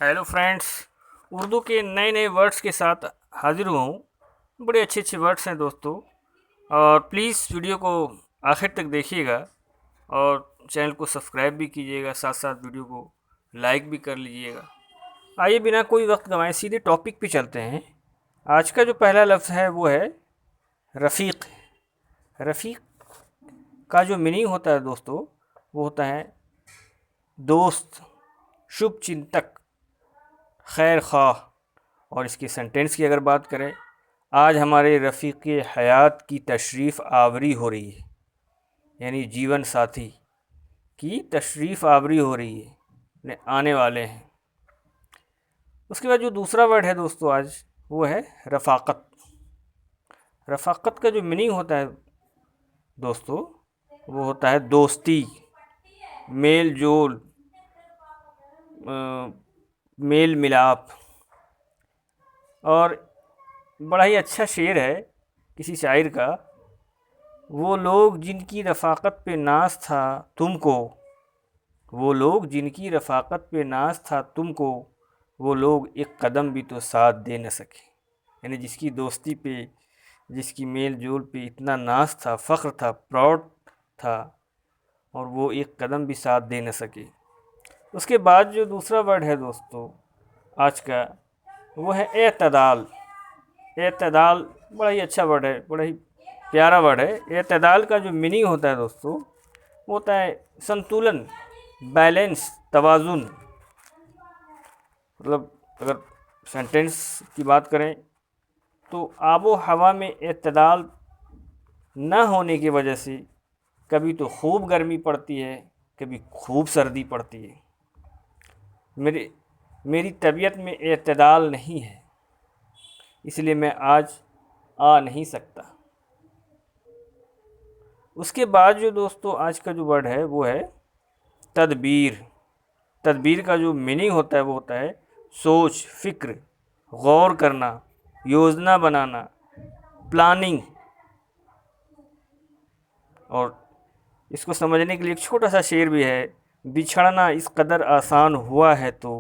Hello friends. Urdu के नए नए वर्ड्स के साथ हाजिर हुआ हूँ। बड़े अच्छे अच्छे वर्ड्स हैं दोस्तों, और प्लीज़ वीडियो को आखिर तक देखिएगा और चैनल को सब्सक्राइब भी कीजिएगा, साथ साथ वीडियो को लाइक भी कर लीजिएगा। आइए बिना कोई वक्त गंवाए सीधे टॉपिक पे चलते हैं। आज का जो पहला लफ्ज़ है वो है रफ़ीक। रफ़ीक का जो मीनिंग होता है दोस्तों, वो होता है दोस्त, शुभ चिंतक, खैर ख्वाह। और इसके सेंटेंस की अगर बात करें, आज हमारे रफ़ीक़ हयात की तशरीफ़ आवरी हो रही है, यानी जीवन साथी की तशरीफ़ आवरी हो रही है, ने आने वाले हैं। उसके बाद जो दूसरा वर्ड है दोस्तों आज, वो है रफ़ाक़त। रफ़ाक़त का जो मीनिंग होता है दोस्तों, वो होता है दोस्ती, मेल जोल, मेल मिलाप। और बड़ा ही अच्छा शेर है किसी शायर का, वो लोग जिनकी रफ़ाक़त पे नाज था तुमको, वो लोग जिनकी रफ़ाक़त पे नाज था तुमको, वो लोग एक कदम भी तो साथ दे न सके। यानी जिसकी दोस्ती पे, जिसकी मेल जोल पे इतना नाज था, फ़ख्र था, प्राउड था, और वो एक कदम भी साथ दे न सके। उसके बाद जो दूसरा वर्ड है दोस्तों आज का, वो है एतदाल। एतदाल बड़ा ही अच्छा वर्ड है, बड़ा ही प्यारा वर्ड है। एतदाल का जो मीनिंग होता है दोस्तों, वो होता है संतुलन, बैलेंस, तवाज़ुन। मतलब अगर सेंटेंस की बात करें तो आबो हवा में एतदाल न होने की वजह से कभी तो खूब गर्मी पड़ती है, कभी खूब सर्दी पड़ती है। मेरी तबीयत में एतदाल नहीं है, इसलिए मैं आज आ नहीं सकता। उसके बाद जो दोस्तों आज का जो वर्ड है वो है तदबीर। तदबीर का जो मीनिंग होता है वो होता है सोच, फिक्र, गौर करना, योजना बनाना, प्लानिंग। और इसको समझने के लिए एक छोटा सा शेर भी है, बिछड़ना इस कदर आसान हुआ है तो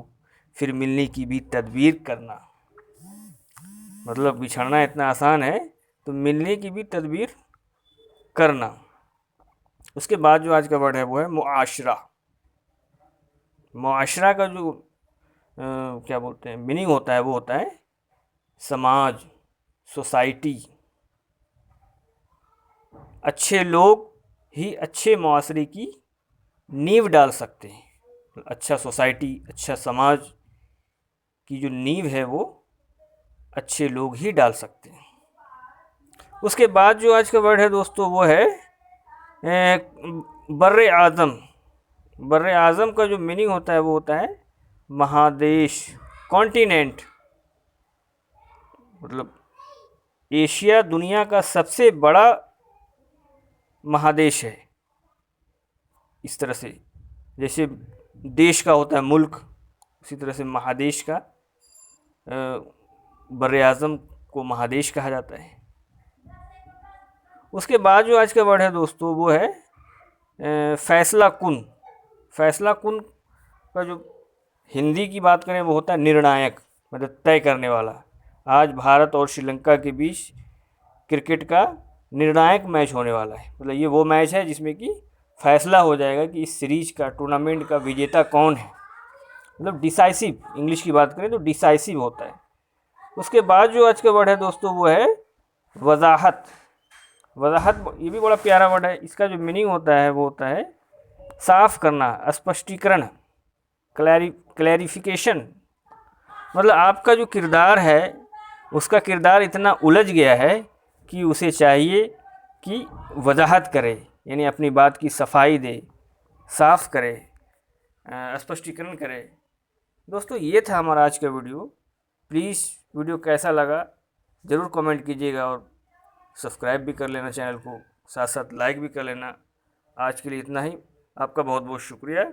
फिर मिलने की भी तदबीर करना। मतलब बिछड़ना इतना आसान है तो मिलने की भी तदबीर करना। उसके बाद जो आज का वर्ड है वो है मुआशरा। मुआशरा का जो क्या बोलते हैं मीनिंग होता है, वो होता है समाज, सोसाइटी। अच्छे लोग ही अच्छे मुआशरे की नींव डाल सकते हैं। अच्छा सोसाइटी, अच्छा समाज की जो नींव है वो अच्छे लोग ही डाल सकते हैं। उसके बाद जो आज का वर्ड है दोस्तों वो है बर्रे आज़म। बर्रे आज़म का जो मीनिंग होता है वो होता है महादेश, कॉन्टिनेंट। मतलब एशिया दुनिया का सबसे बड़ा महादेश है। इस तरह से जैसे देश का होता है मुल्क, उसी तरह से महादेश का, बर्रे आज़म को महादेश कहा जाता है। उसके बाद जो आज का वर्ड है दोस्तों वो है फैसला कुन। फैसला कुन का जो हिंदी की बात करें वो होता है निर्णायक, मतलब तय करने वाला। आज भारत और श्रीलंका के बीच क्रिकेट का निर्णायक मैच होने वाला है। मतलब ये वो मैच है जिसमें कि फैसला हो जाएगा कि इस सीरीज का, टूर्नामेंट का विजेता कौन है। मतलब डिसाइसिव, इंग्लिश की बात करें तो डिसाइसिव होता है। उसके बाद जो आज का वर्ड है दोस्तों वो है वजाहत। वजाहत ये भी बड़ा प्यारा वर्ड है। इसका जो मीनिंग होता है वो होता है साफ करना, स्पष्टीकरण, क्लैरिफिकेशन। मतलब आपका जो किरदार है, उसका किरदार इतना उलझ गया है कि उसे चाहिए कि वजाहत करे, यानी अपनी बात की सफाई दे, साफ करे, स्पष्टीकरण करे। दोस्तों ये था हमारा आज का वीडियो। प्लीज़ वीडियो कैसा लगा ज़रूर कमेंट कीजिएगा, और सब्सक्राइब भी कर लेना चैनल को, साथ साथ लाइक भी कर लेना। आज के लिए इतना ही। आपका बहुत बहुत शुक्रिया।